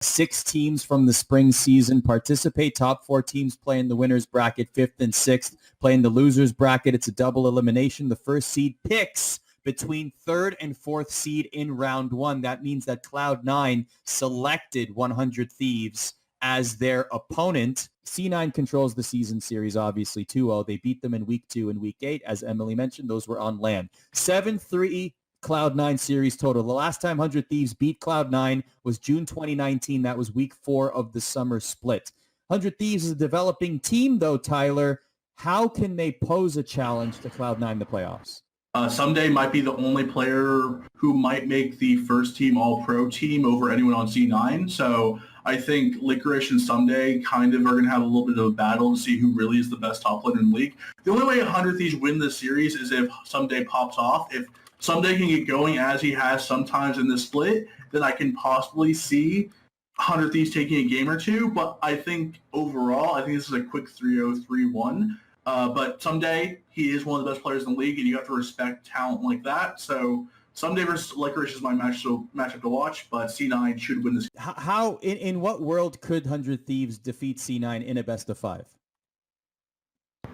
6 teams from the spring season participate. Top 4 teams play in the winner's bracket, 5th and 6th play in the loser's bracket. It's a double elimination. The first seed picks between 3rd and 4th seed in round 1. That means that Cloud9 selected 100 Thieves as their opponent. C9 controls the season series, obviously, 2-0. They beat them in week 2 and week 8. As Emily mentioned, those were on land. 7-3 Cloud9 series total. The last time 100 Thieves beat Cloud9 was June 2019. That was week 4 of the summer split. 100 Thieves is a developing team, though, Tyler. How can they pose a challenge to Cloud9 in the playoffs? Ssumday might be the only player who might make the first team All-Pro team over anyone on C9. So I think Licorice and Ssumday kind of are going to have a little bit of a battle to see who really is the best top laner in the league. The only way 100 Thieves win this series is if Ssumday pops off. If Ssumday can get going as he has sometimes in the split, then I can possibly see 100 Thieves taking a game or two. But I think overall, I think this is a quick 3-0, 3-1. But Ssumday, he is one of the best players in the league, and you have to respect talent like that. So Ssumday versus Licorice is my matchup to watch, but C9 should win this. How in what world could 100 Thieves defeat C9 in a best of 5?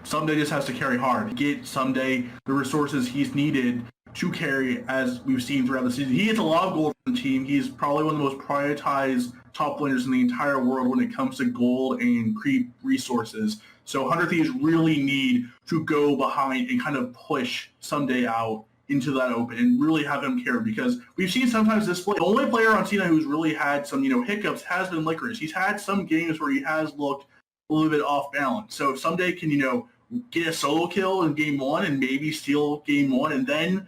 Ssumday just has to carry hard. Get Ssumday the resources he's needed to carry, as we've seen throughout the season. He gets a lot of gold from the team. He's probably one of the most prioritized top laners in the entire world when it comes to gold and creep resources. So 100 Thieves really need to go behind and kind of push Ssumday out into that open and really have him carry, because we've seen sometimes this play. The only player on C9 who's really had some, hiccups has been Licorice. He's had some games where he has looked a little bit off balance. So if Ssumday can, get a solo kill in game 1 and maybe steal game 1 and then,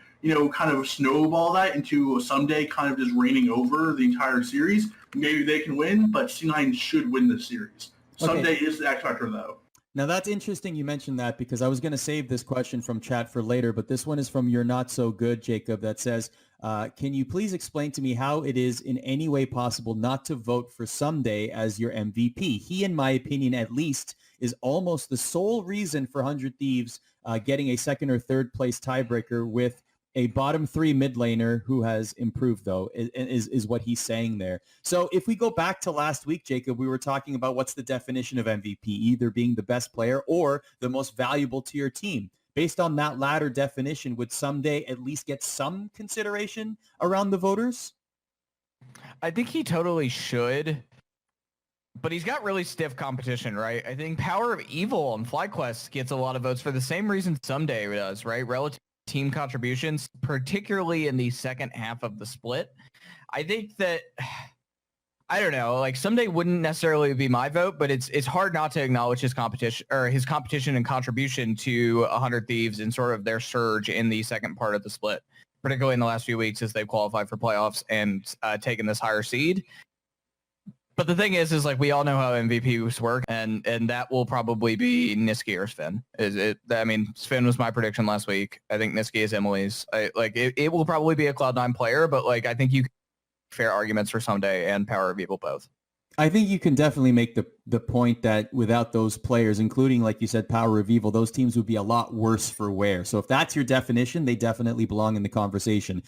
kind of snowball that into a Ssumday kind of just reigning over the entire series, maybe they can win, but C9 should win this series. Ssumday is the X factor, though. Now, that's interesting you mentioned that, because I was going to save this question from chat for later, but this one is from You're Not So Good, Jacob, that says, can you please explain to me how it is in any way possible not to vote for Ssumday as your MVP? He, in my opinion, at least, is almost the sole reason for 100 Thieves getting a 2nd or 3rd place tiebreaker with a bottom 3 mid laner who has improved, though, is what he's saying there. So if we go back to last week, Jacob, we were talking about what's the definition of MVP, either being the best player or the most valuable to your team. Based on that latter definition, would Ssumday at least get some consideration around the voters? I think he totally should, but he's got really stiff competition, right? I think Power of Evil on FlyQuest gets a lot of votes for the same reason Ssumday does, right? Relative team contributions, particularly in the second half of the split. I think that, I don't know, like Ssumday wouldn't necessarily be my vote, but it's hard not to acknowledge his competition and contribution to 100 Thieves and sort of their surge in the second part of the split, particularly in the last few weeks as they've qualified for playoffs and taken this higher seed. But the thing is like we all know how MVPs work, and that will probably be Niski or Sven. Sven was my prediction last week. I think Niski is Emily's. It will probably be a Cloud9 player, but I think you can make fair arguments for Ssumday and Power of Evil both. I think you can definitely make the point that without those players, including, like you said, Power of Evil, those teams would be a lot worse for wear. So if that's your definition, they definitely belong in the conversation.